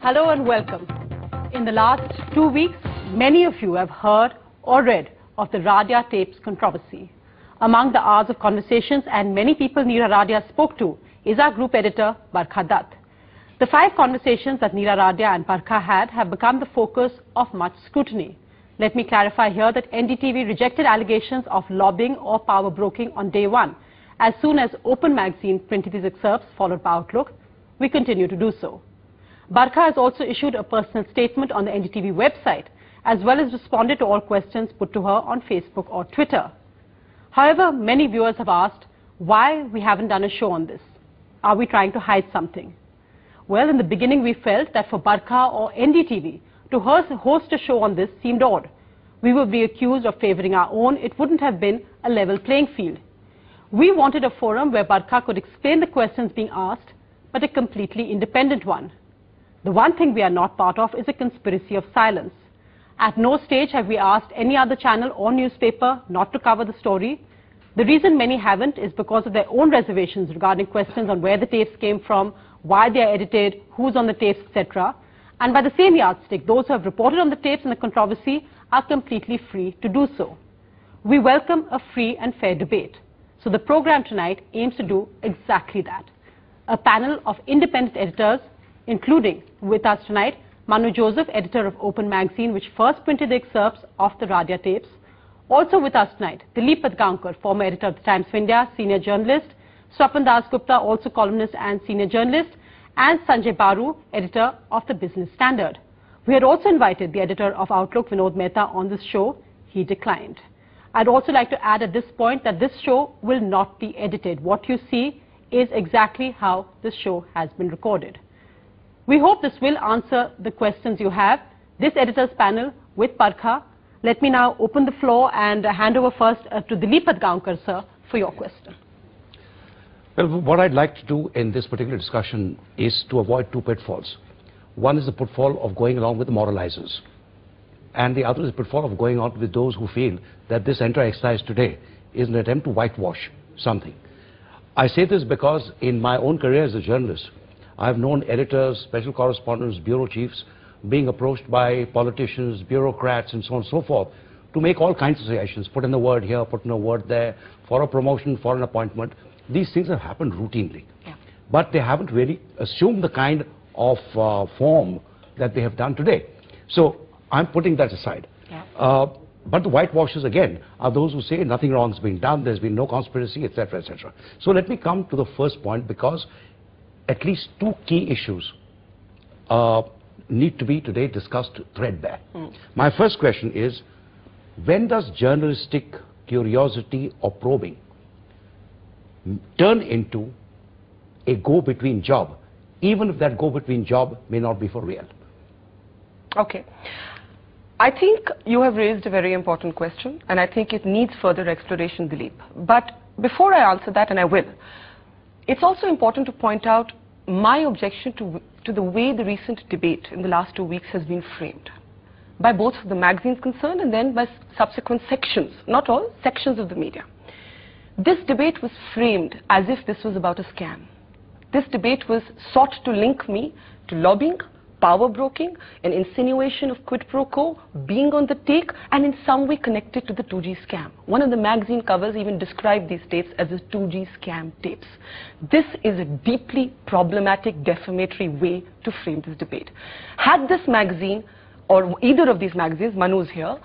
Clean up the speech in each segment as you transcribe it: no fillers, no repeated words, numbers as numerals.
Hello and welcome. In the last 2 weeks, many of you have heard or read of the Radia tapes controversy. Among the hours of conversations and many people Neera Radia spoke to is our group editor Barkha Dutt. The 5 conversations that Neera Radia and Barkha had have become the focus of much scrutiny. Let me clarify here that NDTV rejected allegations of lobbying or power broking on day one. As soon as Open Magazine printed these excerpts, followed by Outlook, we continue to do so. Barkha has also issued a personal statement on the NDTV website, as well as responded to all questions put to her on Facebook or Twitter. However, many viewers have asked why we haven't done a show on this. Are we trying to hide something? Well, in the beginning we felt that for Barkha or NDTV to host a show on this seemed odd. We would be accused of favoring our own. It wouldn't have been a level playing field. We wanted a forum where Barkha could explain the questions being asked, but a completely independent one. The one thing we are not part of is a conspiracy of silence. At no stage have we asked any other channel or newspaper not to cover the story. The reason many haven't is because of their own reservations regarding questions on where the tapes came from, why they are edited, who's on the tapes, etc. And by the same yardstick, those who have reported on the tapes and the controversy are completely free to do so. We welcome a free and fair debate. So the program tonight aims to do exactly that. A panel of independent editors, including with us tonight, Manu Joseph, editor of Open Magazine, which first printed the excerpts of the Radia tapes. Also with us tonight, Dilip Padgaonkar, former editor of the Times of India, senior journalist, Swapan Das Gupta, also columnist and senior journalist, and Sanjay Baru, editor of the Business Standard. We had also invited the editor of Outlook, Vinod Mehta, on this show. He declined. I'd also like to add at this point that this show will not be edited. What you see is exactly how this show has been recorded. We hope this will answer the questions you have. This editors panel with Barkha. Let me now open the floor and hand over first to Dilip Padgaonkar, sir, for your question. Well, what I'd like to do in this particular discussion is to avoid 2 pitfalls. One is the pitfall of going along with the moralizers, and the other is the pitfall of going on with those who feel that this entire exercise today is an attempt to whitewash something. I say this because in my own career as a journalist, I've known editors, special correspondents, bureau chiefs being approached by politicians, bureaucrats, and so on and so forth to make all kinds of suggestions, put in a word here, put in a word there, for a promotion, for an appointment. These things have happened routinely, but they haven't really assumed the kind of form that they have done today. So I'm putting that aside. But the whitewashers, again, are those who say nothing wrong has been done, there's been no conspiracy, etc., etc. So let me come to the first point, because at least 2 key issues need to be today discussed threadbare. My first question is, when does journalistic curiosity or probing turn into a go-between job, even if that go-between job may not be for real? Okay. I think you have raised a very important question, and I think it needs further exploration, Dilip. But before I answer that, and I will, it's also important to point out my objection to the way the recent debate in the last 2 weeks has been framed by both the magazines concerned and then by subsequent sections, not all, sections of the media. This debate was framed as if this was about a scam. This debate was sought to link me to lobbying, power broking, an insinuation of quid pro quo, being on the take, and in some way connected to the 2G scam. One of the magazine covers even described these tapes as the 2G scam tapes. This is a deeply problematic, defamatory way to frame this debate. Had this magazine, or either of these magazines, Manu's here,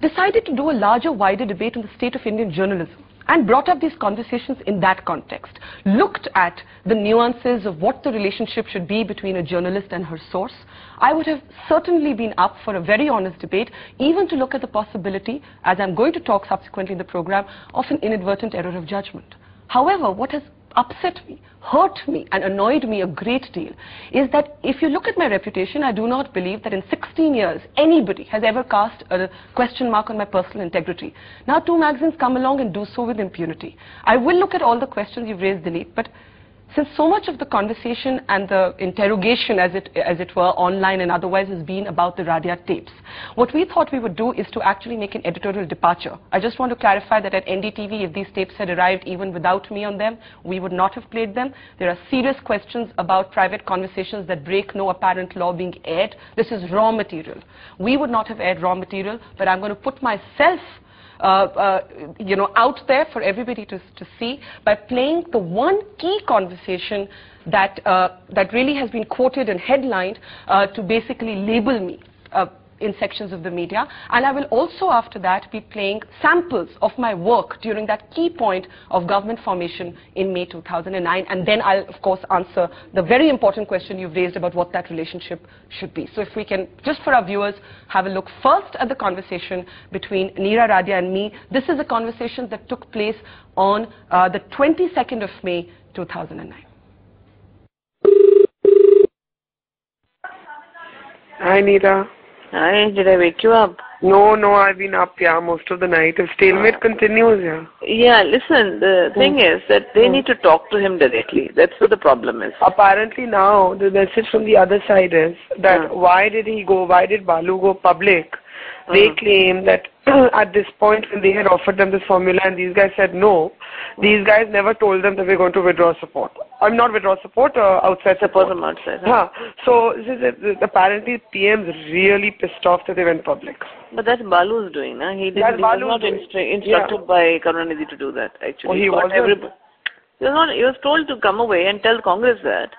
decided to do a larger, wider debate on the state of Indian journalism, and brought up these conversations in that context, looked at the nuances of what the relationship should be between a journalist and her source, I would have certainly been up for a very honest debate, even to look at the possibility, as I'm going to talk subsequently in the program, of an inadvertent error of judgment. However, what has upset me, hurt me, and annoyed me a great deal is that if you look at my reputation, I do not believe that in 16 years anybody has ever cast a question mark on my personal integrity. Now 2 magazines come along and do so with impunity. I will look at all the questions you've raised, Dilip, but Since so much of the conversation and the interrogation, as it were, online and otherwise has been about the Radia tapes, what we thought we would do is to actually make an editorial departure. I just want to clarify that at NDTV, if these tapes had arrived even without me on them, we would not have played them. There are serious questions about private conversations that break no apparent law being aired. This is raw material. We would not have aired raw material, but I'm going to put myself out there for everybody to see by playing the one key conversation that really has been quoted and headlined to basically label me in sections of the media. And I will also, after that, be playing samples of my work during that key point of government formation in May 2009. And then I'll, of course, answer the very important question you've raised about what that relationship should be. So if we can, just for our viewers, have a look first at the conversation between Neera Radia and me. This is a conversation that took place on the 22nd of May 2009. Hi, Neera. Hi, did I wake you up? No, I've been up, most of the night. If stalemate continues, Yeah, listen, the thing is that they need to talk to him directly. That's what the problem is. Apparently now, the message from the other side is that why did Balu go public? They claim that at this point when they had offered them this formula and these guys said no, these guys never told them that we're going to withdraw support. I'm not withdraw support, outside support. Support from outside. So apparently PM's really pissed off that they went public. But that's Balu's doing, na? He was not instructed by Karunanidhi to do that, actually. He was told to come away and tell Congress that.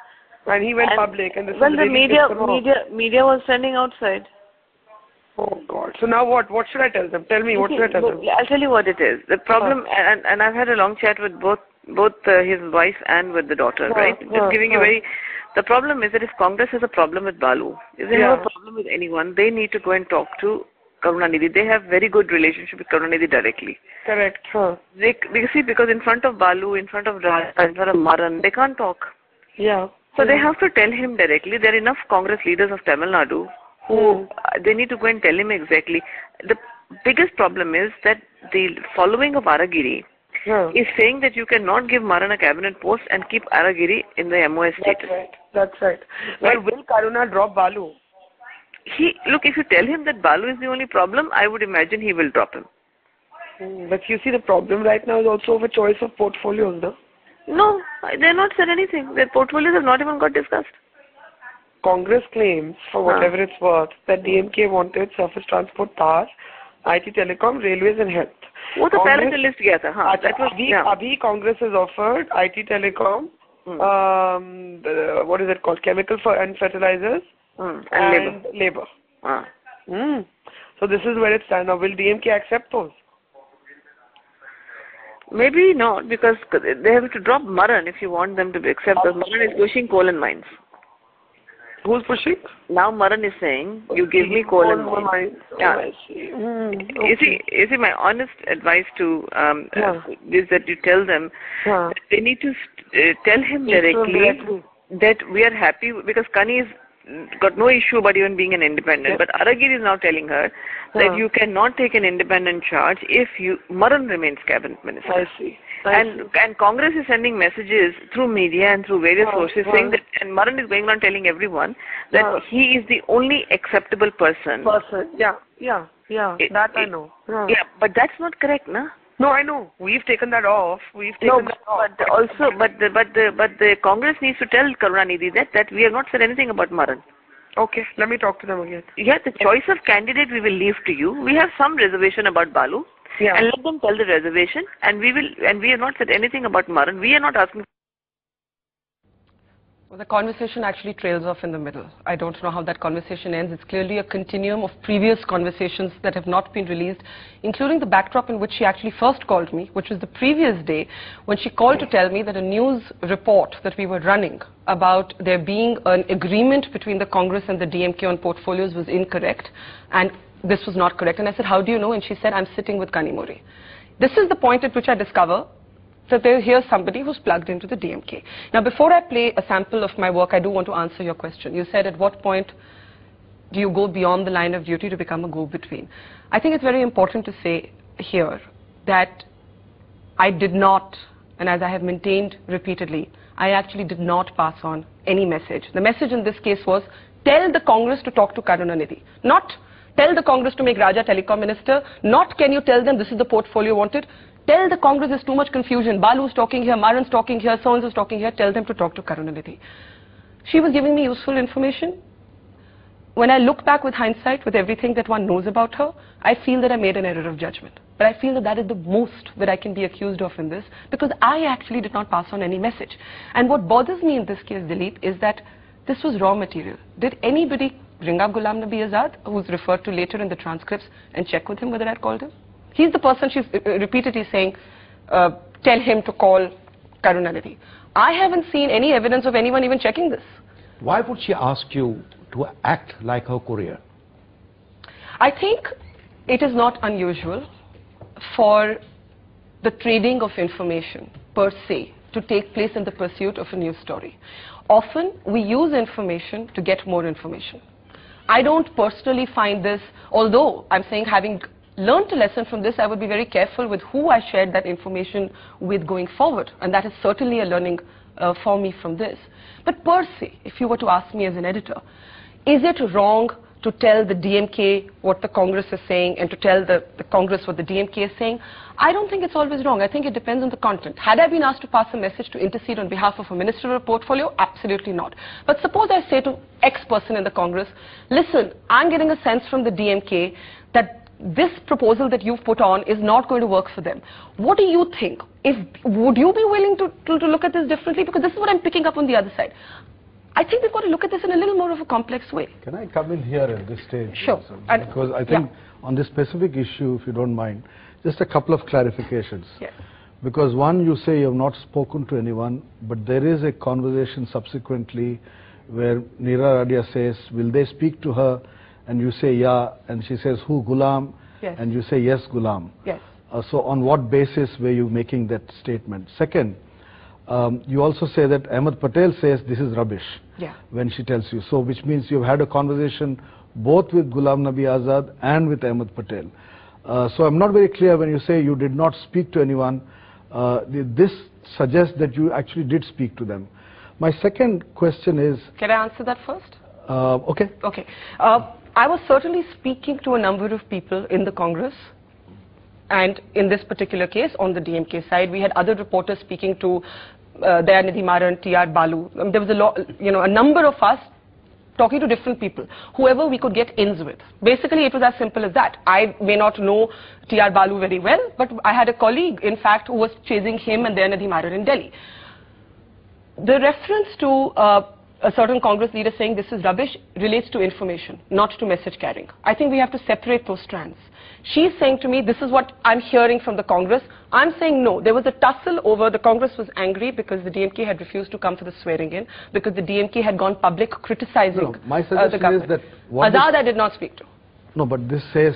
And he went public. And the media was standing outside. Oh God! So now what? What should I tell them? Tell me, what should I tell them? I'll tell you what it is. The problem, and I've had a long chat with both his wife and with the daughter, right? Just giving you the problem is that if Congress has a problem with Balu, if they have a problem with anyone, they need to go and talk to Karunanidhi. They have very good relationship with Karunanidhi directly. Correct. Because in front of Balu, in front of Radia, in front of Maran, they can't talk. Yeah. So they have to tell him directly. There are enough Congress leaders of Tamil Nadu who they need to go and tell him exactly. The biggest problem is that the following of Aragiri is saying that you cannot give Maran a cabinet post and keep Aragiri in the MOS status. That's right. Well, will Karuna drop Balu? Look, if you tell him that Balu is the only problem, I would imagine he will drop him. But you see, the problem right now is also over choice of portfolios, no? No, they're not said anything. Their portfolios have not even got discussed. Congress claims, for whatever it's worth, that DMK wanted surface transport, power, IT, telecom, railways and health. वो तो पहले से list गया था, हाँ. अभी Congress has offered IT, telecom, what is it called, chemical and fertilizers, and labor. So this is where it stands now. Will DMK accept those? Maybe not, because they have to drop Maran if you want them to accept those. Maran is pushing coal and mines. Who's pushing? Now Maran is saying, you give me coal and mines. You see, my honest advice to is that you tell them that they need to tell him directly that we are happy, because Kani is got no issue about even being an independent, but Aragiri is now telling her that you cannot take an independent charge if Maran remains cabinet minister. I see. And Congress is sending messages through media and through various sources saying that, and Maran is going around telling everyone that he is the only acceptable person. That I know. Yeah, but that's not correct, na? No, I know. We've taken that off. But also, the Congress needs to tell Karunanidhi that we have not said anything about Maran. Okay, let me talk to them again. Yeah, the choice of candidate we will leave to you. We have some reservation about Balu. And let them tell the reservation, and we have not said anything about Maran. We are not asking. Well, the conversation actually trails off in the middle. I don't know how that conversation ends. It's clearly a continuum of previous conversations that have not been released, including the backdrop in which she actually first called me, which was the previous day when she called to tell me that a news report that we were running about there being an agreement between the Congress and the DMK on portfolios was incorrect, and this was not correct. And I said, how do you know? And she said, I'm sitting with Kanimuri. This is the point at which I discover that here's somebody who's plugged into the DMK. Now, before I play a sample of my work, I do want to answer your question. You said, at what point do you go beyond the line of duty to become a go-between? I think it's very important to say here that I did not, and as I have maintained repeatedly, I actually did not pass on any message. The message in this case was, tell the Congress to talk to Karunanidhi. Not tell the Congress to make Radia telecom minister. Not can you tell them this is the portfolio wanted. Tell the Congress there's too much confusion. Balu's talking here, Maran's talking here, so-and-so's talking here. Tell them to talk to Karunanidhi. She was giving me useful information. When I look back with hindsight, with everything that one knows about her, I feel that I made an error of judgment. But I feel that that is the most that I can be accused of in this, because I actually did not pass on any message. And what bothers me in this case, Dilip, is that this was raw material. Did anybody ring up Ghulam Nabi Azad, who's referred to later in the transcripts, and check with him whether I'd called him? He's the person she's repeatedly saying, tell him to call Karunanidhi. I haven't seen any evidence of anyone even checking this. Why would she ask you to act like her courier? I think it is not unusual for the trading of information per se to take place in the pursuit of a news story. Often we use information to get more information. I don't personally find this, although I'm saying having learned a lesson from this, I would be very careful with who I shared that information with going forward, and that is certainly a learning for me from this. But per se, if you were to ask me as an editor, is it wrong to tell the DMK what the Congress is saying and to tell the Congress what the DMK is saying? I don't think it's always wrong. I think it depends on the content. Had I been asked to pass a message to intercede on behalf of a minister or a portfolio? Absolutely not. But suppose I say to X person in the Congress, listen, I'm getting a sense from the DMK that this proposal that you've put on is not going to work for them. What do you think? Would you be willing to look at this differently? Because this is what I'm picking up on the other side. I think we've got to look at this in a little more of a complex way. Can I come in here at this stage? Sure. Because I think on this specific issue, if you don't mind, just a couple of clarifications. Yes. Because one, you say you have not spoken to anyone, but there is a conversation subsequently where Neera Radia says, will they speak to her? And you say, yeah, and she says, who, Ghulam? Yes. And you say, yes, Ghulam. Yes. So on what basis were you making that statement? Second, you also say that Ahmed Patel says this is rubbish when she tells you. So which means you've had a conversation both with Ghulam Nabi Azad and with Ahmed Patel. So I'm not very clear when you say you did not speak to anyone. This suggests that you actually did speak to them. My second question is... Can I answer that first? Okay. Okay. I was certainly speaking to a number of people in the Congress. And in this particular case, on the DMK side, we had other reporters speaking to Dayanidhi Maran, T.R. Balu. There was a number of us talking to different people, whoever we could get ins with. Basically, it was as simple as that. I may not know T.R. Balu very well, but I had a colleague, in fact, who was chasing him and Dayanidhi Maran in Delhi. The reference to a certain Congress leader saying this is rubbish relates to information, not to message carrying. I think we have to separate those strands. She's saying to me, this is what I'm hearing from the Congress. I'm saying no. There was a tussle over, the Congress was angry because the DMK had refused to come for the swearing in, because the DMK had gone public criticizing my suggestion the government. Is that Azad I did not speak to. No, but this says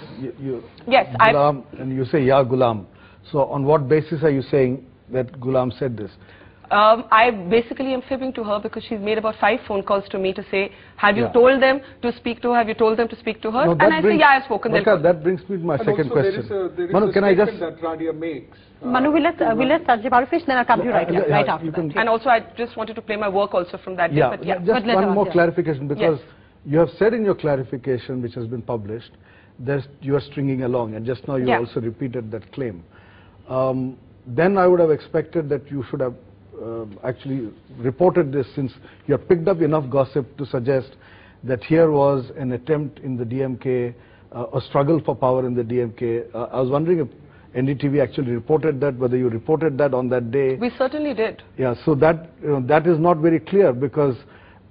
yes, Ghulam, and you say, yeah, Ghulam. So on what basis are you saying that Ghulam said this? I basically am fibbing to her because she's made about 5 phone calls to me to say, have you told them to speak to her? Have you told them to speak to her? No, and I say, yeah, I've spoken. That brings me to my second question. There is Manu, a can I just... that Radia makes. Manu, we'll let Sanjay Baru finish, then I'll come to you right after that. And also, I just wanted to play my work also from that day. Just one more clarification, because you have said in your clarification, which has been published, that you are stringing along, and just now you also repeated that claim. Then I would have expected that you should have actually reported this, since you have picked up enough gossip to suggest that here was an attempt in the DMK, a struggle for power in the DMK. I was wondering if NDTV actually reported that, whether you reported that on that day. We certainly did. Yeah, so that that is not very clear, because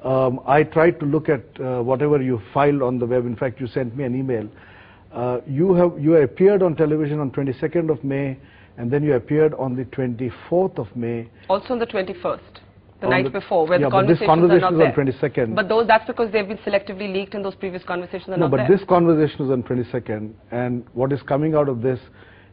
I tried to look at whatever you filed on the web. In fact, you sent me an email. You appeared on television on 22nd of May, and then you appeared on the 24th of May. Also on the 21st, the night before, where the conversations are not there. on 22nd. But that's because they've been selectively leaked and those previous conversations are not there. No, but this conversation was on 22nd, and what is coming out of this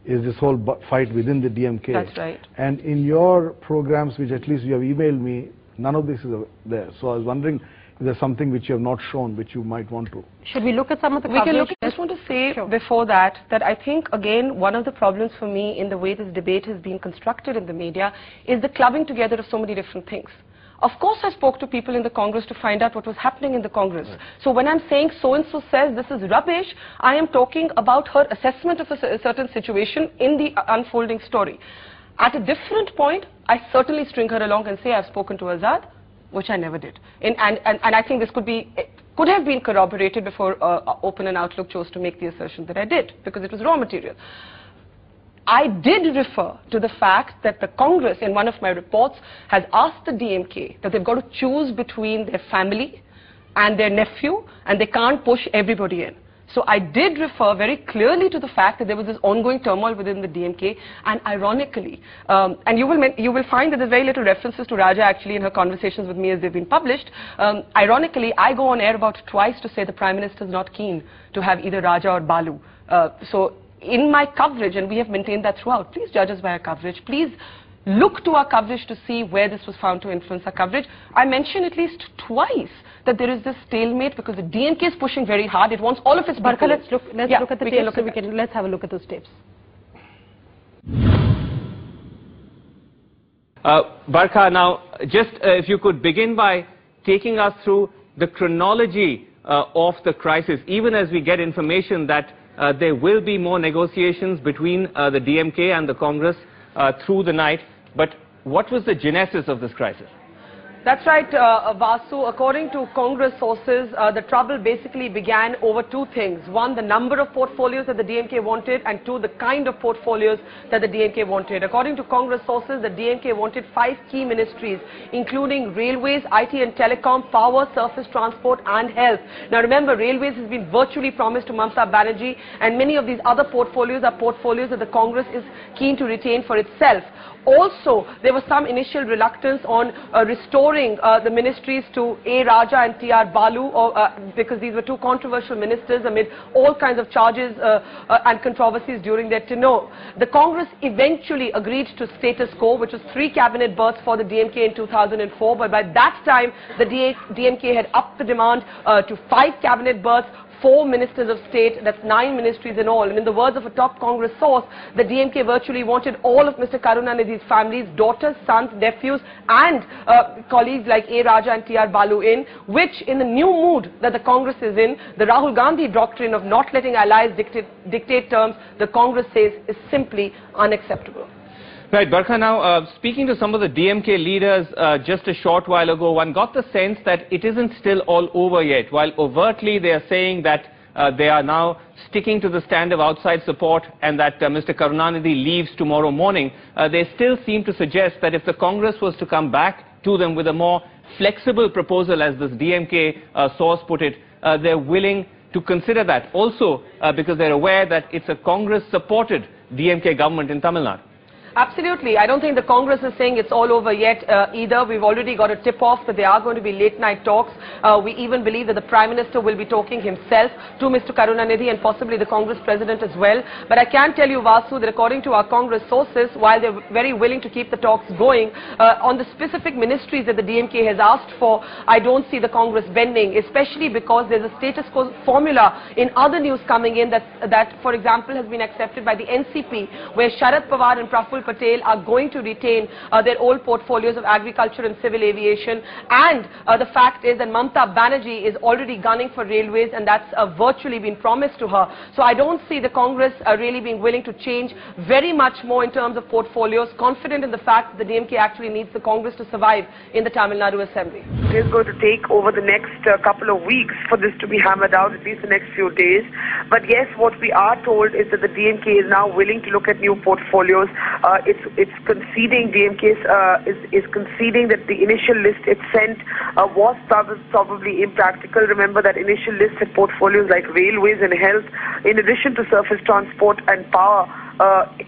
is this whole fight within the DMK. That's right. And in your programs, which at least you have emailed me, none of this is there. So I was wondering, is there something which you have not shown, which you might want to? Should we look at some of the coverage? We can look. I just want to say before that I think, again, one of the problems for me in the way this debate has been constructed in the media is the clubbing together of so many different things. Of course, I spoke to people in the Congress to find out what was happening in the Congress. Right. So when I'm saying so-and-so says this is rubbish, I am talking about her assessment of a certain situation in the unfolding story. At a different point, I certainly string her along and say I've spoken to Azad, which I never did. And I think this could have been corroborated before Open and Outlook chose to make the assertion that I did, because it was raw material. I did refer to the fact that the Congress, in one of my reports, has asked the DMK that they've got to choose between their family and their nephew, and they can't push everybody in. So I did refer very clearly to the fact that there was this ongoing turmoil within the DMK, and ironically, and you will find that there's very little references to Radia actually in her conversations with me as they've been published. Ironically, I go on air about twice to say the Prime Minister is not keen to have either Raja or Balu. So in my coverage, and we have maintained that throughout, please judge us by our coverage. Please look to our coverage to see where this was found to influence our coverage. I mentioned at least twice that there is this stalemate because the DMK is pushing very hard. It wants all of its... Barkha, let's look at the tapes. Let's have a look at those tapes. Barkha, now, just if you could begin by taking us through the chronology of the crisis, even as we get information that there will be more negotiations between the DMK and the Congress through the night. But what was the genesis of this crisis? That's right, Vasu. According to Congress sources, the trouble basically began over two things. One, the number of portfolios that the DMK wanted, and two, the kind of portfolios that the DMK wanted. According to Congress sources, the DMK wanted 5 key ministries, including railways, IT and telecom, power, surface transport and health. Now remember, railways has been virtually promised to Mamata Banerjee, and many of these other portfolios are portfolios that the Congress is keen to retain for itself. Also, there was some initial reluctance on restoring the ministries to A. Raja and T.R. Balu, because these were two controversial ministers amid all kinds of charges and controversies during their tenure. The Congress eventually agreed to status quo, which was 3 cabinet berths for the DMK in 2004, but by that time the DMK had upped the demand to 5 cabinet berths, 4 ministers of state, that's 9 ministries in all. And in the words of a top Congress source, the DMK virtually wanted all of Mr. Karunanidhi's family's daughters, sons, nephews and colleagues like A. Raja and T.R. Balu in, which in the new mood that the Congress is in, the Rahul Gandhi doctrine of not letting allies dictate terms, the Congress says is simply unacceptable. Right, Barkha, now speaking to some of the DMK leaders just a short while ago, one got the sense that it isn't still all over yet. While overtly they are saying that they are now sticking to the stand of outside support and that Mr. Karunanidhi leaves tomorrow morning, they still seem to suggest that if the Congress was to come back to them with a more flexible proposal, as this DMK source put it, they're willing to consider that. Also because they're aware that it's a Congress-supported DMK government in Tamil Nadu. Absolutely. I don't think the Congress is saying it's all over yet either. We've already got a tip-off that there are going to be late-night talks. We even believe that the Prime Minister will be talking himself to Mr. Karunanidhi and possibly the Congress President as well. But I can tell you, Vasu, that according to our Congress sources, while they're very willing to keep the talks going, on the specific ministries that the DMK has asked for, I don't see the Congress bending, especially because there's a status quo formula in other news coming in that, for example, has been accepted by the NCP, where Sharad Pawar and Praful Patel are going to retain their old portfolios of agriculture and civil aviation, and the fact is that Mamata Banerjee is already gunning for railways, and that's virtually been promised to her. So I don't see the Congress really being willing to change very much more in terms of portfolios, confident in the fact that the DMK actually needs the Congress to survive in the Tamil Nadu Assembly. It is going to take over the next couple of weeks for this to be hammered out, at least the next few days. But yes, what we are told is that the DMK is now willing to look at new portfolios. It's conceding, DMK is conceding that the initial list it sent was probably impractical. Remember that initial list had portfolios like railways and health, in addition to surface transport and power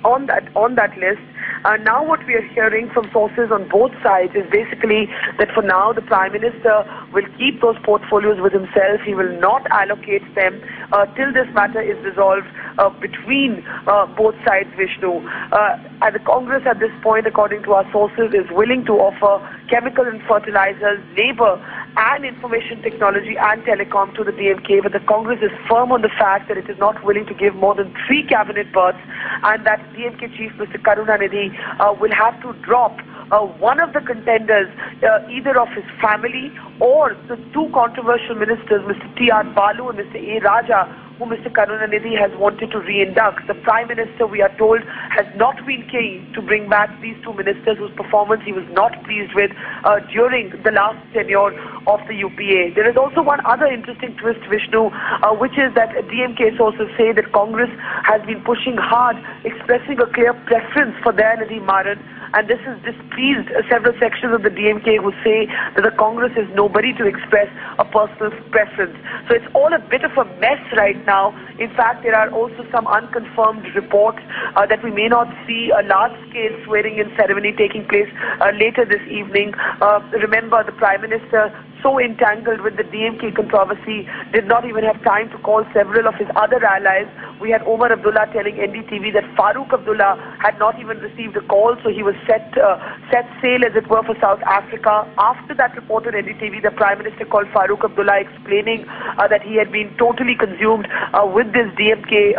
on that list. Now what we are hearing from sources on both sides is basically that for now the Prime Minister will keep those portfolios with himself. He will not allocate them till this matter is resolved between both sides, Vishnu. And the Congress at this point, according to our sources, is willing to offer chemical and fertilizers, labor and information technology and telecom to the DMK, but the Congress is firm on the fact that it is not willing to give more than 3 cabinet berths, and that DMK chief Mr. Karunanidhi will have to drop one of the contenders, either of his family or the two controversial ministers, Mr. T.R. Balu and Mr. A. Raja, who Mr. Karunanidhi has wanted to re-induct. The Prime Minister, we are told, has not been keen to bring back these two ministers whose performance he was not pleased with during the last tenure of the UPA. There is also one other interesting twist, Vishnu, which is that DMK sources say that Congress has been pushing hard, expressing a clear preference for Dayanidhi Maran, and this has displeased several sections of the DMK who say that the Congress is nobody to express a personal preference. So it's all a bit of a mess right now. In fact, there are also some unconfirmed reports that we may not see a large-scale swearing-in ceremony taking place later this evening. Remember, the Prime Minister, so entangled with the DMK controversy, did not even have time to call several of his other allies. We had Omar Abdullah telling NDTV that Farooq Abdullah had not even received a call, so he was set sail, as it were, for South Africa. After that report on NDTV, the Prime Minister called Farooq Abdullah, explaining that he had been totally consumed with this DMK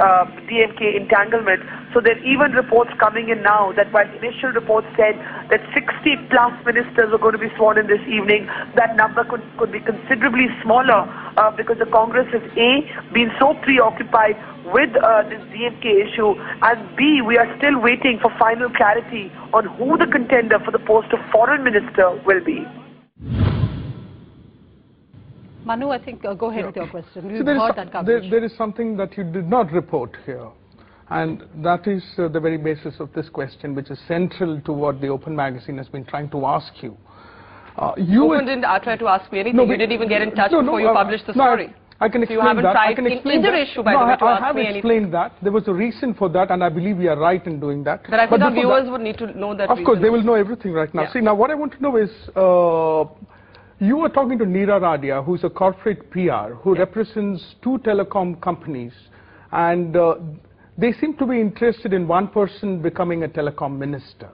entanglement. So there are even reports coming in now that while initial reports said that 60+ ministers are going to be sworn in this evening, that number could be considerably smaller because the Congress has A, been so preoccupied with this DMK issue, and B, we are still waiting for final clarity on who the contender for the post of Foreign Minister will be. Manu, I think go ahead with your question. We've heard that coverage. There is something that you did not report here, and that is the very basis of this question, which is central to what the Open magazine has been trying to ask you. Open didn't try to ask me anything. You didn't even get in touch before you published the story. I can explain that. You haven't tried in either issue, by the way, to ask me anything. I have explained that. There was a reason for that, and I believe we are right in doing that. But I think our viewers would need to know that. Of course, they will know everything right now. Yeah. See, now what I want to know is, you were talking to Neera Radia, who's a corporate PR, who represents two telecom companies, and they seem to be interested in one person becoming a telecom minister.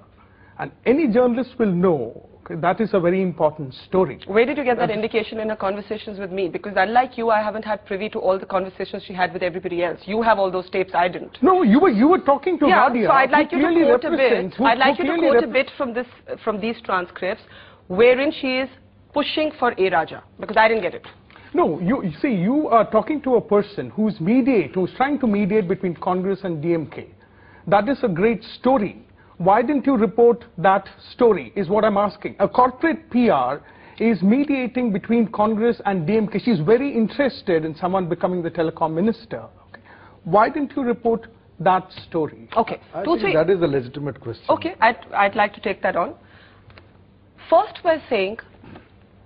And any journalist will know that is a very important story. Where did you get that indication in her conversations with me? Because unlike you, I haven't had privy to all the conversations she had with everybody else. You have all those tapes, I didn't. No, you were talking to Radia. So I'd like you to quote a bit. I'd like you to quote a bit from these transcripts, wherein she is pushing for A. Raja, because I didn't get it. No, you see, you are talking to a person who's trying to mediate between Congress and DMK. That is a great story. Why didn't you report that story, is what I'm asking. A corporate PR is mediating between Congress and DMK. She's very interested in someone becoming the telecom minister. Okay. Why didn't you report that story? Okay. I think that is a legitimate question. Okay, I'd like to take that on. First, by saying,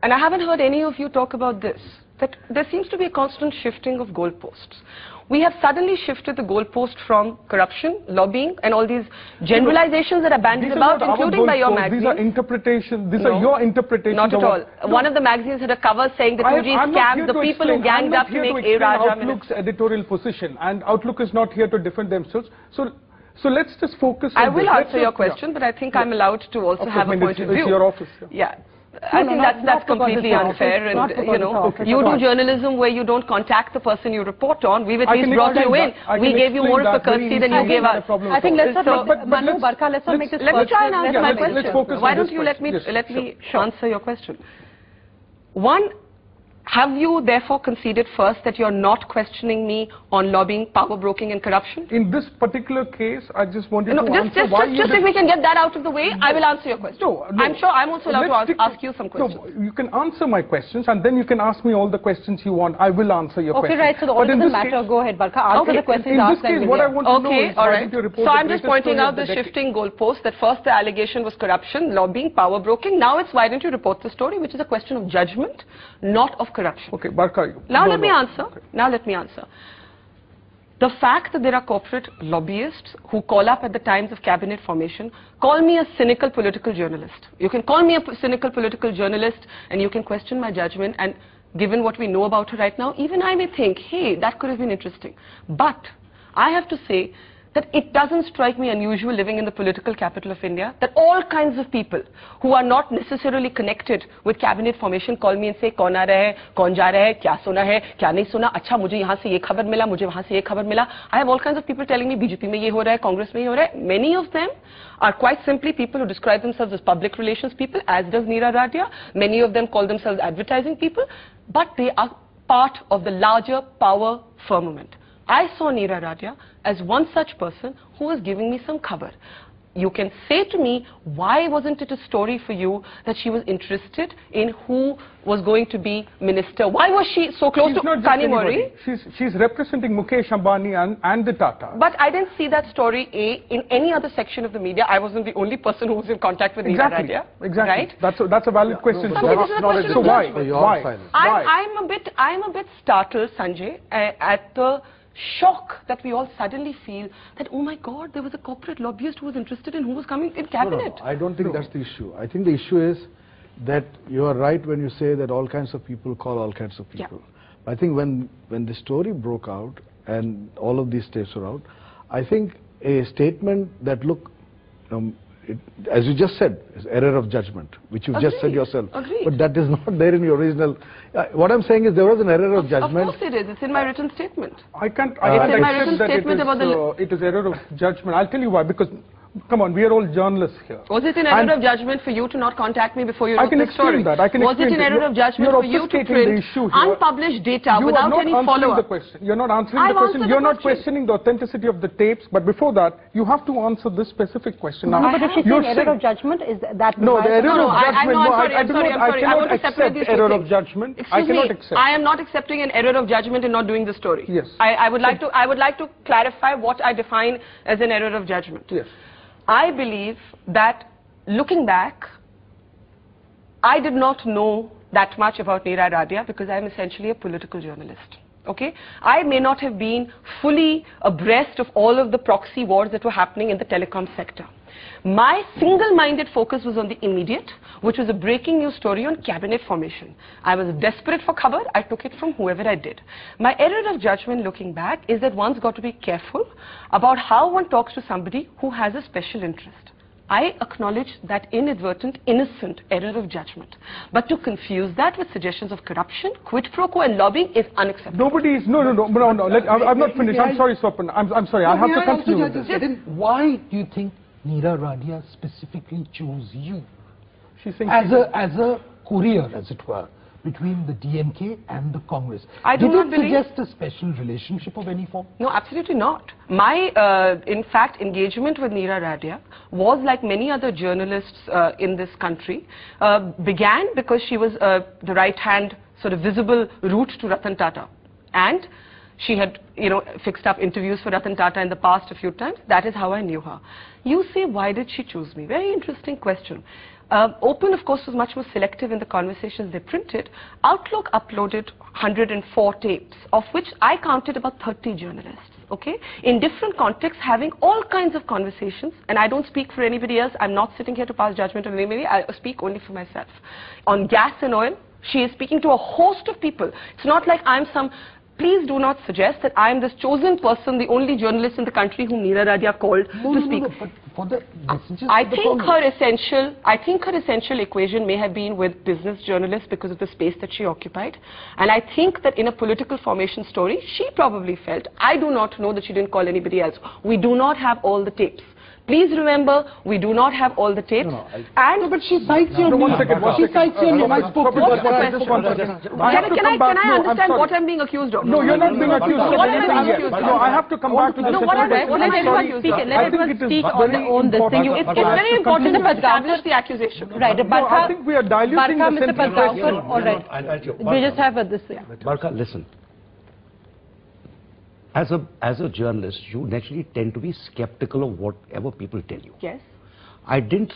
and I haven't heard any of you talk about this, that there seems to be a constant shifting of goalposts. We have suddenly shifted the goalpost from corruption, lobbying, and all these generalizations that are bandied about, including by your magazine. These are interpretations. These are your interpretations. Not at all. One of the magazines had a cover saying the 2G scam, the people who ganged up to make A. Raja minister. Outlook's editorial position, and Outlook is not here to defend themselves. So let's just focus on I will answer your question, but I think I'm allowed to also have a point of view. It's your office. Yeah. I think that's completely unfair, and you know, you do journalism where you don't contact the person you report on. We've at least brought you in. We gave you more of a courtesy than you gave us. I think let's not Manu, Barkha, let's not make this Let me try and answer my question. Why don't you let me answer your question? One, have you therefore conceded first that you're not questioning me on lobbying, power broking and corruption? In this particular case, I just wanted to answer why you... Just if we can get that out of the way, I will answer your question. No, I'm sure I'm also allowed to ask you some questions. No, you can answer my questions and then you can ask me all the questions you want. I will answer your questions. Okay, right, so the order doesn't matter. Go ahead, Barkha. Answer the questions asked. In this case, what I want to know is why did you report so I'm just pointing out the shifting goalposts, that first the allegation was corruption, lobbying, power broking. Now it's why didn't you report the story, which is a question of judgment, not of corruption. Okay, Barkha. Now let me answer. Now let me answer. The fact that there are corporate lobbyists who call up at the times of cabinet formation, call me a cynical political journalist. You can call me a cynical political journalist and you can question my judgment, and given what we know about her right now, even I may think, hey, that could have been interesting. But I have to say that it doesn't strike me unusual living in the political capital of India that all kinds of people who are not necessarily connected with cabinet formation call me and say, kaun aa raha hai, kaun ja raha hai, kya suna hai, kya nahi suna, acha mujhe yahan se ye khabar mila, mujhe wahan se ye khabar mila. I have all kinds of people telling me BJP mein ye ho raha hai, Congress mein ye ho raha hai. Many of them are quite simply people who describe themselves as public relations people, as does Neera Radia. Many of them call themselves advertising people, but they are part of the larger power firmament. I saw Neera Radia as one such person who was giving me some cover. You can say to me, why wasn't it a story for you that she was interested in who was going to be minister? Why was she so close to Kanimori? She's representing Mukesh Ambani and the Tata. But I didn't see that story in any other section of the media. I wasn't the only person who was in contact with Neera Radia. Exactly. Right? That's a valid question. So why? I'm a bit startled, Sanjay, at the shock that we all suddenly feel that, oh my God, there was a corporate lobbyist who was interested in who was coming in cabinet. No, I don't think that's the issue. I think the issue is that you are right when you say that all kinds of people call all kinds of people. Yeah. I think when the story broke out and all of these tapes were out, I think a statement that, look, as you just said, is error of judgment, which you just said yourself. Agreed. But that is not there in your original. What I'm saying is there was an error of judgment. Of course it is. It's in my written statement. I can't accept that it is error of judgment. I'll tell you why. Because, come on, we are all journalists here. Was it an error of judgment for you to not contact me before you wrote the story? I can explain that. Was it an error of judgment for you to print unpublished data without any follow-up? You're not answering the question. You're not questioning the authenticity of the tapes. But before that, you have to answer this specific question. No, but if she's saying error of judgment, is that... No, the error of judgment, I cannot accept error of judgment. Excuse me, I am not accepting an error of judgment in not doing the story. Yes. I would like to clarify what I define as an error of judgment. Yes. I believe that, looking back, I did not know that much about Neera Radia because I am essentially a political journalist. Okay? I may not have been fully abreast of all of the proxy wars that were happening in the telecom sector. My single-minded focus was on the immediate, which was a breaking news story on cabinet formation. I was desperate for cover. I took it from whoever I did. My error of judgment looking back is that one's got to be careful about how one talks to somebody who has a special interest. I acknowledge that inadvertent, innocent error of judgment. But to confuse that with suggestions of corruption, quid pro quo and lobbying is unacceptable. Nobody is... No. I'm not finished. I'm sorry, Swapan. I'm sorry. I have to continue with this. Why do you think Neera Radia specifically chose you as a courier, as it were, between the DMK and the Congress? Did it suggest a special relationship of any form? No, absolutely not. My, in fact, engagement with Neera Radia was, like many other journalists in this country, began because she was the right-hand, sort of visible route to Ratan Tata. And she had, fixed up interviews for Ratan Tata in the past a few times. That is how I knew her. You say, why did she choose me? Very interesting question. Open, of course, was much more selective in the conversations they printed. Outlook uploaded 104 tapes, of which I counted about 30 journalists, okay? In different contexts, having all kinds of conversations, and I don't speak for anybody else. I'm not sitting here to pass judgment on anybody. I speak only for myself. On gas and oil, she is speaking to a host of people. It's not like I'm some... Please do not suggest that I am this chosen person, the only journalist in the country whom Neera Radia called to speak. No, but for the messages I think her essential equation may have been with business journalists because of the space that she occupied. And I think that in a political formation story, she probably felt, I do not know that she didn't call anybody else. We do not have all the tapes. Please remember, we do not have all the tapes. But she cites your name. She cites your name. I spoke to her. Can I understand what I'm being accused of? No, you're not being accused of anything yet. No, I have to come back to this. Let everyone speak on their own this thing. It's very important to establish the accusation. Right, I think we are diluting the sensitivity. All right. We just have this thing. Barkha, listen. As a journalist, you naturally tend to be skeptical of whatever people tell you. Yes. I didn't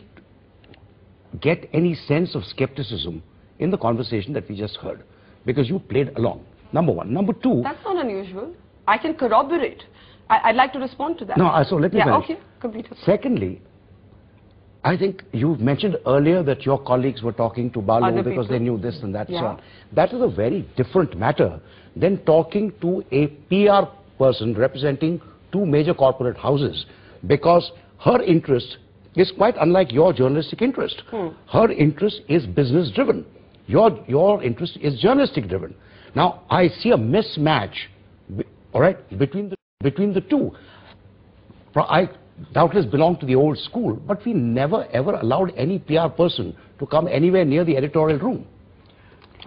get any sense of skepticism in the conversation that we just heard, because you played along. Number one. Number two... That's not unusual. I can corroborate. I'd like to respond to that. No, so let me finish. Okay, complete. Secondly, I think you mentioned earlier that your colleagues were talking to Balu because they knew this and that, so on. That is a very different matter than talking to a PR person representing two major corporate houses, because her interest is quite unlike your journalistic interest. Her interest is business driven. Your interest is journalistic driven. Now, I see a mismatch, all right, between the two. I doubtless belong to the old school, but we never ever allowed any PR person to come anywhere near the editorial room.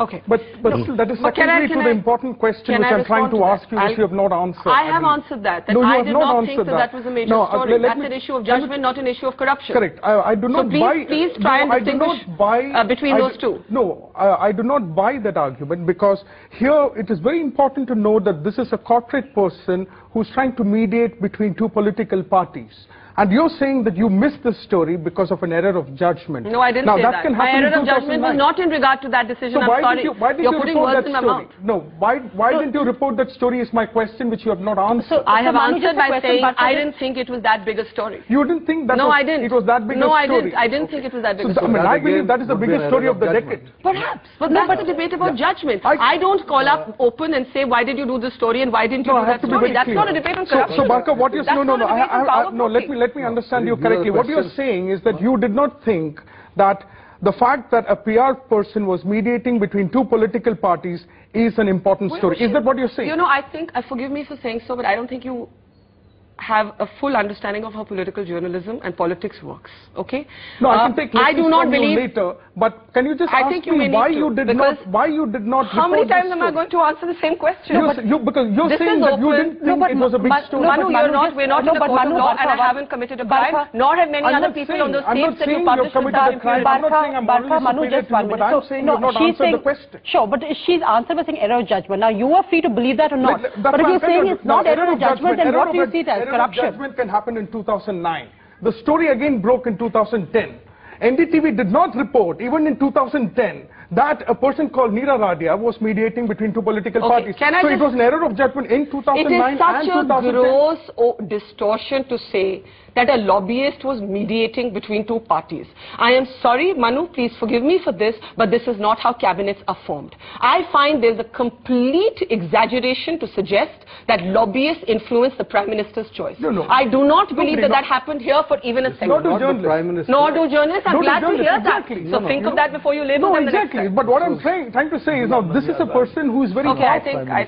Okay. But still, that is secondary to the important question which I'm trying to ask you, which you have not answered. I have answered that. No, I you did have not think that was a major story. That's an issue of judgment, not an issue of corruption. Correct. I do not buy... Please try and distinguish between those two. No, I do not buy that argument, because here it is very important to know that this is a corporate person who's trying to mediate between two political parties. And you're saying that you missed the story because of an error of judgment. No, I didn't say that. Can My happen error of judgment was not in regard to that decision. So I'm sorry. Why did You're you putting report words that in my story? mouth. No, why didn't you report that story is my question, which you have not answered. I have answered by saying I didn't think it was that big a story. You didn't think that I didn't. It was that big a story? No, I didn't. I didn't think it was that big a story. I believe that is the biggest story of the decade. Perhaps. But that's a debate about judgment. I don't call up open and say, why did you do this story and why didn't you do that story? That's not a debate on corruption. So Barkha, what you're saying, let me understand you correctly. What you're saying is that you did not think that the fact that a PR person was mediating between two political parties is an important story. Is that what you're saying? You know, I think, forgive me for saying so, but I don't think you have a full understanding of how political journalism and politics works. Okay? No, I can take I do not believe later, but can you just ask me why you did not how many times am I going to answer the same question? Because you're saying that you didn't think it was a big story. Manu, we're not in the court of law, and I haven't committed a crime, nor have many other people on those tapes that you published without impunity. I'm not saying I'm morally superior to you, but I'm saying you've not answered the question. Sure, but she's answered by saying error of judgment. Now, you are free to believe that or not. But if you're saying it's not error of judgment, then what do you see it as? Corruption. Judgment can happen in 2009. The story again broke in 2010. NDTV did not report, even in 2010, that a person called Radia was mediating between two political parties. So it was an error of judgment in 2009 and 2010. It is such a gross distortion to say that a lobbyist was mediating between two parties. I am sorry, Manu, please forgive me for this, but this is not how cabinets are formed. I find there's a complete exaggeration to suggest that lobbyists influence the Prime Minister's choice. No. I do not believe that happened here for even a second. Nor do journalists. Nor do journalists. I'm glad to hear that. So think of that before you label them the next time. But what I'm trying to say is now this is a person who is very I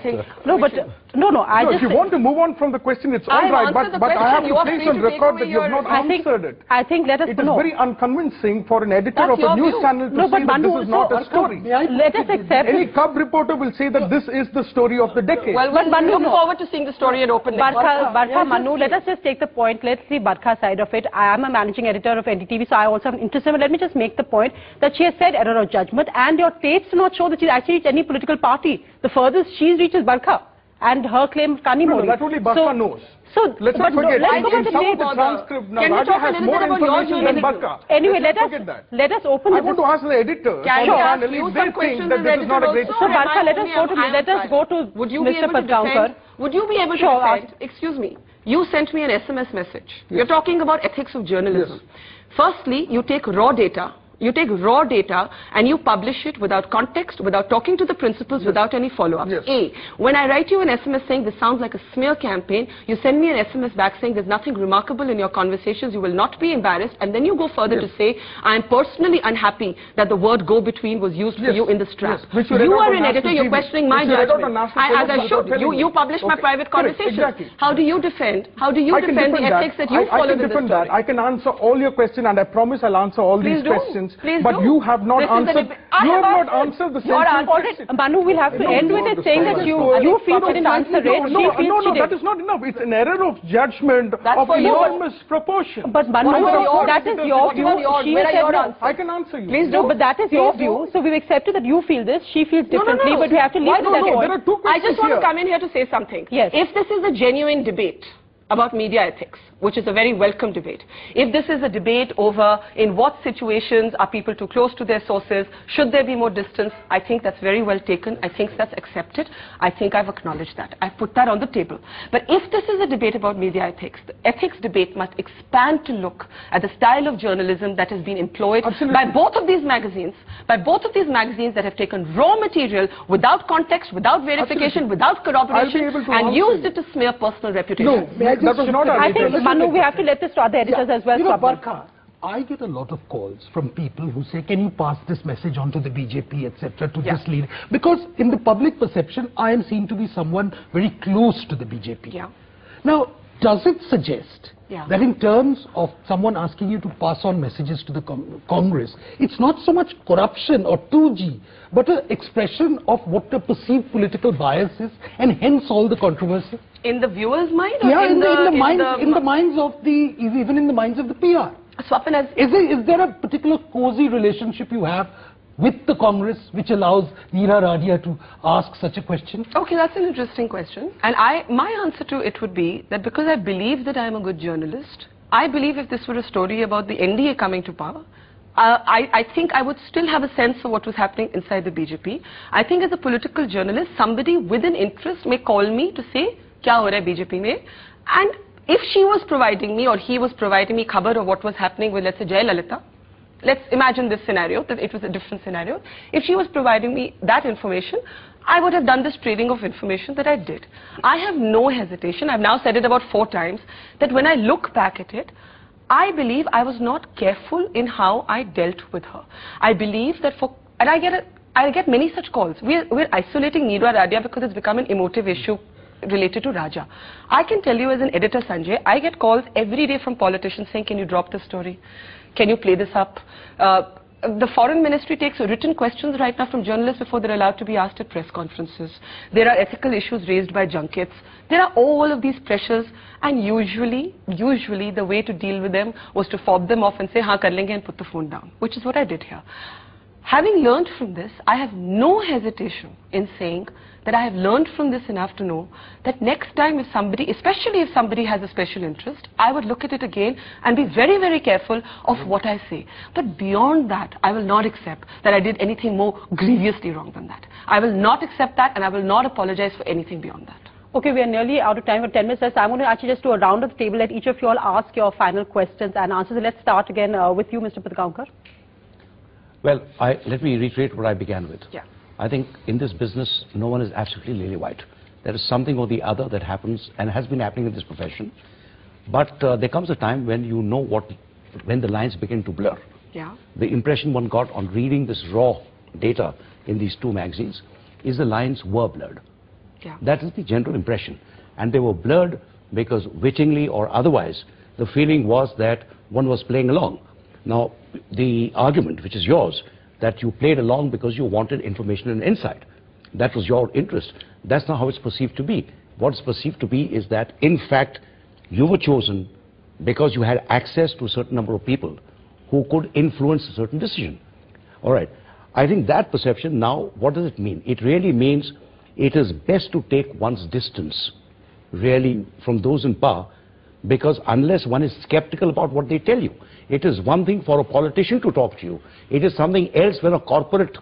think if you want to move on from the question, it's all right, but I have to place on record that you have not answered it. I think let us It is very unconvincing for an editor of a news channel to say that this is not a story. Let us accept any cub reporter will say that this is the story of the decade. Well, we look forward to seeing the story at open next. Barkha, Manu, let us just take the point. Let's see Barkha's side of it. I am a managing editor of NDTV, so I also am interested. But let me just make the point that she has said error of judgment, and your tapes do not show that she's actually reached any political party. The furthest she's reached is Barkha, and her claim of Kani Modi. No, that only Barkha knows. So let's not forget. Let's go in some of the transcript now, Radia has more information than Barkha. Anyway, let us open. I want to ask the editor. Can I ask you some questions as editor also? So Barkha, let us go to Mr. Padgaonkar. Would you be able to defend? Excuse me. You sent me an SMS message. You're talking about ethics of journalism. Firstly, you take raw data. You take raw data and you publish it without context, without talking to the principals, without any follow-ups. When I write you an SMS saying this sounds like a smear campaign, you send me an SMS back saying there's nothing remarkable in your conversations, you will not be embarrassed, and then you go further to say, I am personally unhappy that the word go-between was used for you in the strap. You are an editor, you're questioning my judgment. As I should. You publish my private conversations. How do you defend? How do you defend the ethics that you follow in this story? I can answer all your questions, and I promise I'll answer all these questions. But you have not answered. You have not answered the central question. Manu, we'll have to end with it saying that you feel she didn't answer it. No, that is not enough. It's an error of judgment of enormous proportion. But Manu, that is your view. She has said I can answer you. Please do. But that is your view. So we've accepted that you feel this. She feels differently. But we have to leave it at that point. There are two questions I just want to come in here to say something. Yes. If this is a genuine debate about media ethics, which is a very welcome debate. If this is a debate over in what situations are people too close to their sources, should there be more distance, I think that's very well taken. I think that's accepted. I think I've acknowledged that. I've put that on the table. But if this is a debate about media ethics, the ethics debate must expand to look at the style of journalism that has been employed by both of these magazines, that have taken raw material without context, without verification, without corroboration, and used it to smear personal reputation. No, that was not our I think, Manu, we have to let this to other editors as well. You know, Barkha, I get a lot of calls from people who say, can you pass this message on to the BJP, etc., to this leader? Because in the public perception, I am seen to be someone very close to the BJP. Yeah. Now, does it suggest that in terms of someone asking you to pass on messages to the Congress, it's not so much corruption or 2G, but an expression of what the perceived political bias is, and hence all the controversy? In the viewer's mind? Or Yeah, in the minds of the, even in the minds of the PR. Swapan has... Is there a particular cozy relationship you have with the Congress which allows Neera Radia to ask such a question? Okay, that's an interesting question. And my answer to it would be that because I believe that I am a good journalist, I believe if this were a story about the NDA coming to power, I think I would still have a sense of what was happening inside the BJP. I think as a political journalist, somebody with an interest may call me to say, kya ho raha hai BJP mein? And if she was providing me or he was providing me khabar of what was happening with, let's say, Jayalalitha, let's imagine this scenario, that it was a different scenario. If she was providing me that information, I would have done this trading of information that I did. I have no hesitation. I've now said it about 4 times, that when I look back at it, I believe I was not careful in how I dealt with her. I believe that and I get many such calls. We're isolating Neera Radia because it's become an emotive issue related to Raja. I can tell you as an editor, Sanjay, I get calls every day from politicians saying, can you drop this story? Can you play this up? The foreign ministry takes written questions right now from journalists before they're allowed to be asked at press conferences. There are ethical issues raised by junkets. There are all of these pressures, and usually the way to deal with them was to fob them off and say, haan kar lenge, and put the phone down, which is what I did here. Having learned from this, I have no hesitation in saying that I have learned from this enough to know that next time if somebody, especially if somebody has a special interest, I would look at it again and be very, very careful of what I say. But beyond that, I will not accept that I did anything more grievously wrong than that. I will not accept that, and I will not apologize for anything beyond that. Okay, we are nearly out of time for 10 minutes left. So I'm going to actually just do a round of the table. Let each of you all ask your final questions and answers. So let's start again with you, Mr. Padgaonkar. Well, let me reiterate what I began with. Yeah. I think in this business, no one is absolutely lily white. There is something or the other that happens and has been happening in this profession. But there comes a time when you know when the lines begin to blur. Yeah. The impression one got on reading this raw data in these 2 magazines is the lines were blurred. Yeah. That is the general impression. And they were blurred because wittingly or otherwise, the feeling was that one was playing along. Now, the argument, which is yours, that you played along because you wanted information and insight. That was your interest. That's not how it's perceived to be. What it's perceived to be is that, in fact, you were chosen because you had access to a certain number of people who could influence a certain decision. All right. I think that perception now, what does it mean? It really means it is best to take one's distance, really, from those in power, because unless one is skeptical about what they tell you, it is one thing for a politician to talk to you. It is something else when a corporate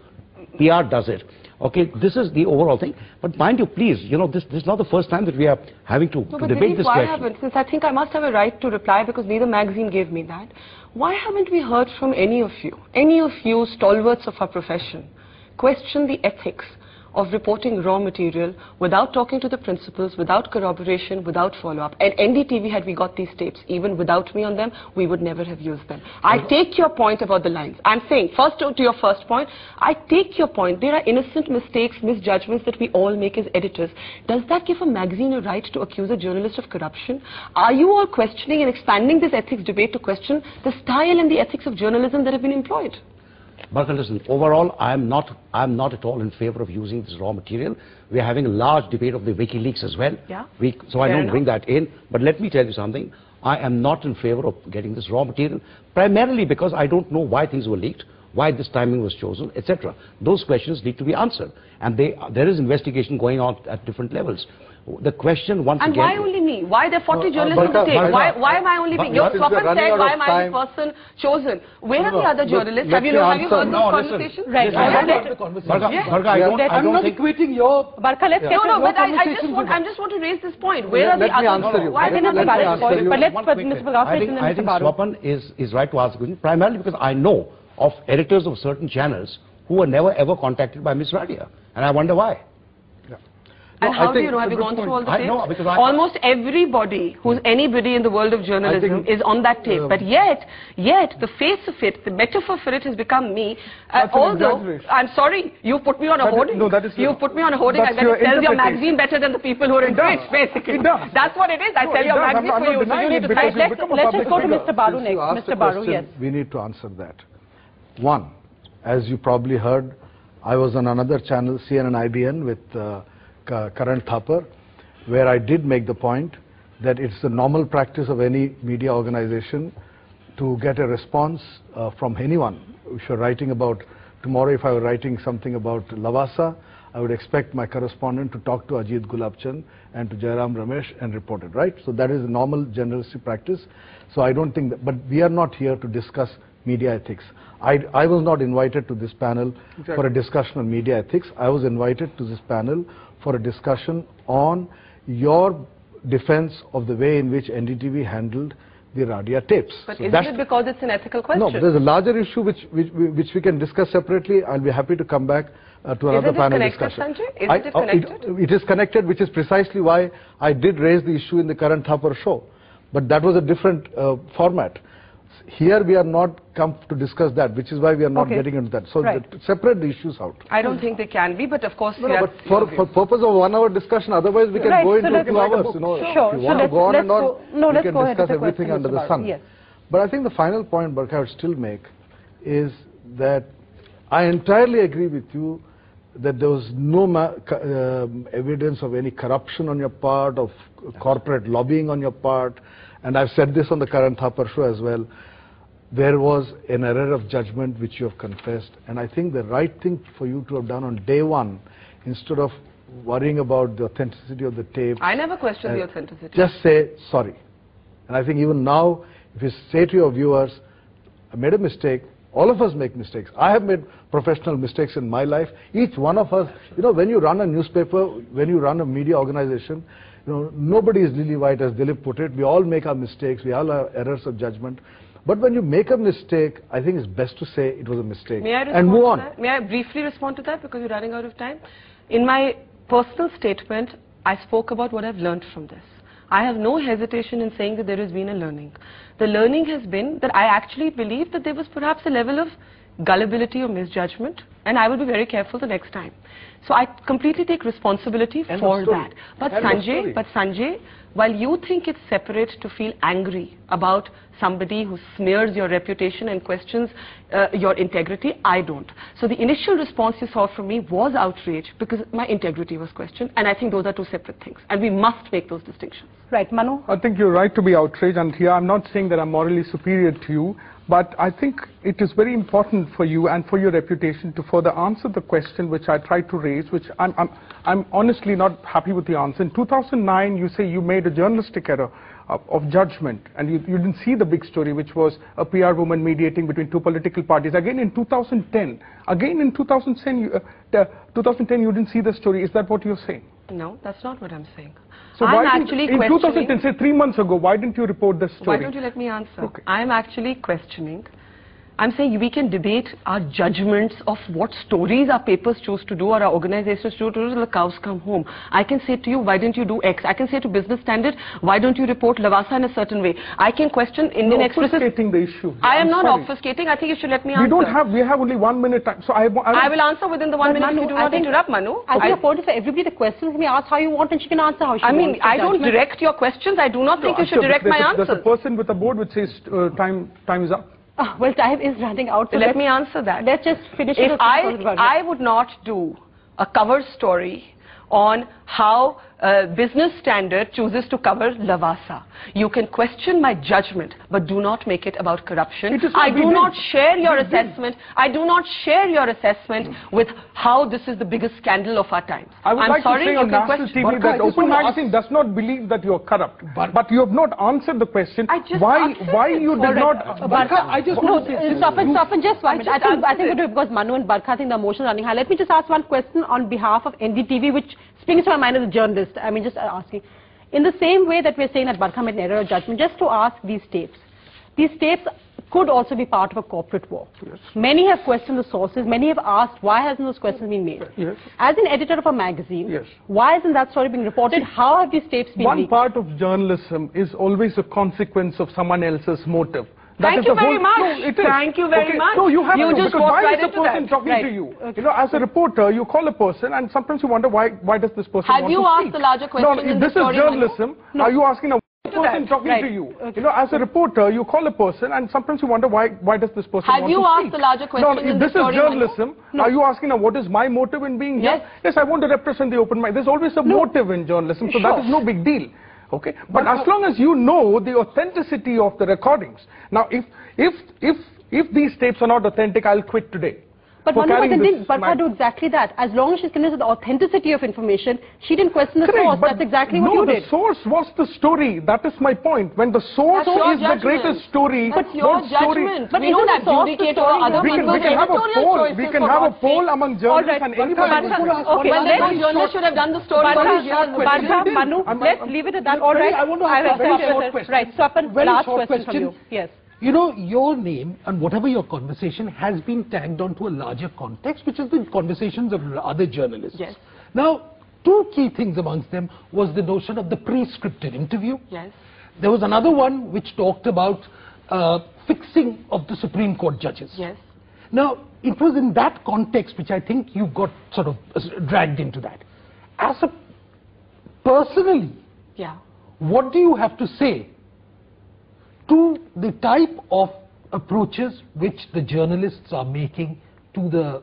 PR does it. Okay, this is the overall thing. But mind you, please, you know, this is not the first time that we are having to debate this question. Why haven't, since I think I must have a right to reply because neither magazine gave me that, why haven't we heard from any of you stalwarts of our profession, question the ethics of reporting raw material without talking to the principals, without corroboration, without follow-up? At NDTV, had we got these tapes, even without me on them, we would never have used them. I take your point about the lines. I'm saying, first to your first point, I take your point. There are innocent mistakes, misjudgments that we all make as editors. Does that give a magazine a right to accuse a journalist of corruption? Are you all questioning and expanding this ethics debate to question the style and the ethics of journalism that have been employed? Barkha, listen, overall, I'm not at all in favor of using this raw material. We're having a large debate of the WikiLeaks as well. Yeah. So I don't bring that in. But let me tell you something. I am not in favor of getting this raw material, primarily because I don't know why things were leaked, why this timing was chosen, etc. Those questions need to be answered. And there is investigation going on at different levels. The question once again... And why only me? Why there are 40 journalists on the tape? Why am I only being... Your Swapan said, why am I the person chosen? Where are the other journalists? Have you heard this conversation? Right. Barkha, I'm not equating your... Barkha, let's get No, but I just want to raise this point. Where are the others? Why they're not the valid point? But let's put Mr. Padgaonkar I think Swapan is right to ask the question, primarily because I know of editors of certain channels who were never ever contacted by Ms. Radia. And I wonder why. And how do you know? Have you gone through all the tapes? Almost everybody who's anybody in the world of journalism is on that tape. But yet, the face of it, the metaphor for it has become me. Although, I'm sorry, you put me on a hoarding. You put me on a hoarding. I bet it sells your magazine better than the people who are into it, basically. That's what it is. I sell your magazine for you. So you need to let's just go to Mr. Baru next. Mr. Baru, yes. We need to answer that. One, as you probably heard, I was on another channel, CNN and IBN, with Karan Thapar, where I did make the point that it's the normal practice of any media organization to get a response from anyone. If you're writing about, tomorrow if I were writing something about Lavasa, I would expect my correspondent to talk to Ajit Gulabchand and to Jairam Ramesh and report it, right? So that is a normal journalistic practice. So I don't think that, but we are not here to discuss media ethics. I was not invited to this panel for a discussion on media ethics. I was invited to this panel for a discussion on your defense of the way in which NDTV handled the Radia tapes. But so isn't it because it's an ethical question? No, there's a larger issue which we can discuss separately. I'll be happy to come back to another panel discussion. Isn't it connected? It is connected, which is precisely why I did raise the issue in the Karan Thapar show. But that was a different format. Here we are not come to discuss that, which is why we are not getting into that. So separate the issues out. I don't think they can be, but of course... but for purpose of 1 hour discussion, otherwise we can go into 2 hours. You know, sure. If you want to go on and on, we can discuss everything under the sun. Yes. But I think the final point, Barkha, I would still make is that I entirely agree with you that there was no evidence of any corruption on your part, of corporate lobbying on your part, and I've said this on the Karan Thapar show as well. There was an error of judgment which you have confessed, and I think the right thing for you to have done on day one, instead of worrying about the authenticity of the tape. I never questioned the authenticity. Just say sorry. And I think even now, if you say to your viewers, I made a mistake, all of us make mistakes. I have made professional mistakes in my life. Each one of us, you know, when you run a newspaper, when you run a media organization, you know, nobody is lily white, as Dilip put it. We all make our mistakes. We all have errors of judgment. But when you make a mistake, I think it's best to say it was a mistake and move on. May I briefly respond to that, because you're running out of time? In my personal statement, I spoke about what I've learned from this. I have no hesitation in saying that there has been a learning. The learning has been that I actually believe that there was perhaps a level of gullibility or misjudgment, and I will be very careful the next time. So I completely take responsibility for that. But Sanjay, while you think it's separate to feel angry about somebody who smears your reputation and questions your integrity, I don't. So the initial response you saw from me was outrage because my integrity was questioned, and I think those are two separate things, and we must make those distinctions. Right, Manu? I think you're right to be outraged, and here I'm not saying that I'm morally superior to you, but I think it is very important for you and for your reputation to further answer the question which I tried to raise, which I'm honestly not happy with the answer. In 2009, you say you made a journalistic error of judgment, and you didn't see the big story, which was a PR woman mediating between two political parties. Again in 2010, you didn't see the story. Is that what you're saying? No, that's not what I'm saying. So in 2010, say 3 months ago, why didn't you report the story? Why don't you let me answer? Okay. I'm actually questioning. I'm saying we can debate our judgments of what stories our papers choose to do or our organizations choose to do till the cows come home. I can say to you, why didn't you do X? I can say to Business Standard, why don't you report Lavasa in a certain way? I can question Indian Express. You're obfuscating the issue. I am not obfuscating. I think you should let me answer. We have only 1 minute time. So I will answer within the 1 minute if you do not interrupt, Manu. I think the point is for everybody the questions can be asked how you want, and she can answer how she wants. I mean, I don't direct your questions. I do not think you should direct my answers. There's a person with a board which says time is up. Well, time is running out. So let me answer that. Let's just finish it. If I would not do a cover story on how Business Standard chooses to cover Lavasa. You can question my judgment, but do not make it about corruption. I do not share your assessment. I do not share your assessment with how this is the biggest scandal of our times. I would like to say on national TV that Open Magazine does not believe that you are corrupt. But you have not answered the question. Why you did not... Barkha, I just want to say... Stop and just one minute. I think because Manu and Barkha, I think the emotion running high. Let me just ask one question on behalf of NDTV, which springs to my mind as a journalist. I mean, just asking. In the same way that we're saying that Barkha made an error of judgment, just to ask these tapes. These tapes could also be part of a corporate war. Yes. Many have questioned the sources. Many have asked, why hasn't those questions been made? Yes. As an editor of a magazine, yes. why isn't that story being reported? How have these tapes been One leaked? part of journalism is always a consequence of someone else's motive. Thank you very much. Thank you very much. No, you have to, just because walked why right is the into person that? talking to you? You know, as a reporter, you call a person, and sometimes you wonder why does this person have want you to asked speak? the larger question No, in this the is story, journalism. No. Are you asking a person talking Right. to you? Okay. You know, as a reporter, you call a person, and sometimes you wonder why does this person want to speak? Have you asked the larger question No, in this the story, is journalism. No. Are you asking what is my motive in being Yes. here? Yes, I want to represent the open mind. There's always a motive in journalism, so that is no big deal. Okay, but as long as you know the authenticity of the recordings. Now, if these tapes are not authentic, I'll quit today. But Barkha do exactly that. As long as she's convinced of the authenticity of information, she didn't question the source. That's exactly what you did. No, the source was the story. That is my point. When the source is the greatest story, that's your judgment. But we don't abdicate over other people's editorial choices. We can have a poll among journalists and anybody. Okay, well, then journalists should have done the story. Barkha, Manu, let's leave it at that. All right. I want to ask a very short question. Right, Swapan, last question from you. Yes. You know, your name and whatever your conversation has been tagged onto a larger context, which is the conversations of other journalists. Yes. Now, two key things amongst them was the notion of the pre-scripted interview. Yes. There was another one which talked about fixing of the Supreme Court judges. Yes. Now, it was in that context which I think you got sort of dragged into that. As a personally, what do you have to say to the type of approaches which the journalists are making to the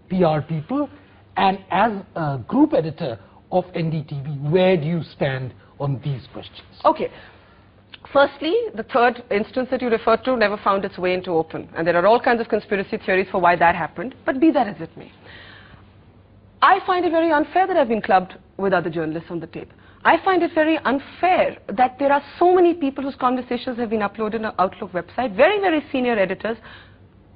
PR people, and as a group editor of NDTV, where do you stand on these questions? Okay. Firstly, the third instance that you referred to never found its way into open, and there are all kinds of conspiracy theories for why that happened, but be that as it may. I find it very unfair that I've been clubbed with other journalists on the tape. I find it very unfair that there are so many people whose conversations have been uploaded on our Outlook website, very, very senior editors.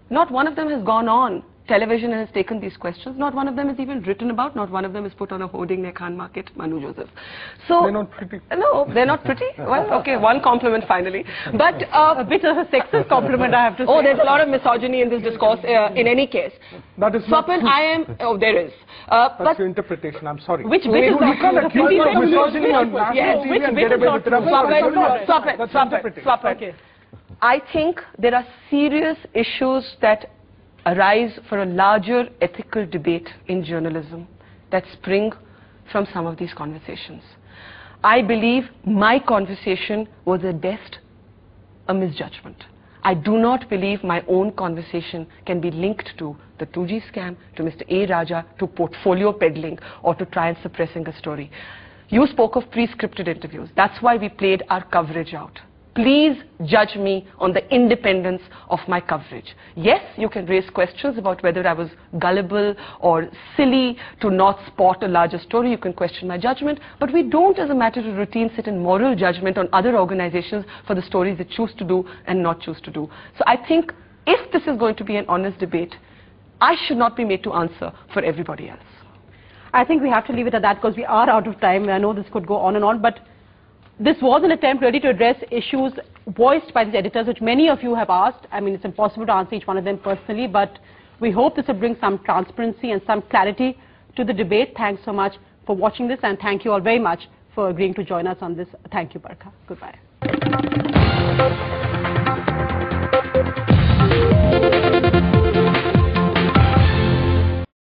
Not one of them has gone on television and has taken these questions. Not one of them is even written about. Not one of them is put on a hoarding near Khan Market, Manu Joseph. So, they're not pretty. No, they're not pretty. Well, okay, one compliment finally. But a bit of a sexist compliment, I have to say. Oh, there's a lot of misogyny in this discourse in any case. That is not true. There is. That's your interpretation, I'm sorry. Which bit is you can't accuse me of misogyny on national TV and get away with it. Stop it. Okay. I think there are serious issues that arise for a larger ethical debate in journalism that spring from some of these conversations. I believe my conversation was at best a misjudgment. I do not believe my own conversation can be linked to the 2G scam, to Mr. A. Raja, to portfolio peddling, or to try and suppressing a story. You spoke of pre-scripted interviews. That's why we played our coverage out. Please judge me on the independence of my coverage. Yes, you can raise questions about whether I was gullible or silly to not spot a larger story. You can question my judgment, but we don't, as a matter of routine, sit in moral judgment on other organizations for the stories they choose to do and not choose to do. So I think if this is going to be an honest debate, I should not be made to answer for everybody else. I think we have to leave it at that because we are out of time. I know this could go on and on, but this was an attempt really to address issues voiced by these editors, which many of you have asked. I mean, it's impossible to answer each one of them personally, but we hope this will bring some transparency and some clarity to the debate. Thanks so much for watching this, and thank you all very much for agreeing to join us on this. Thank you, Barkha. Goodbye.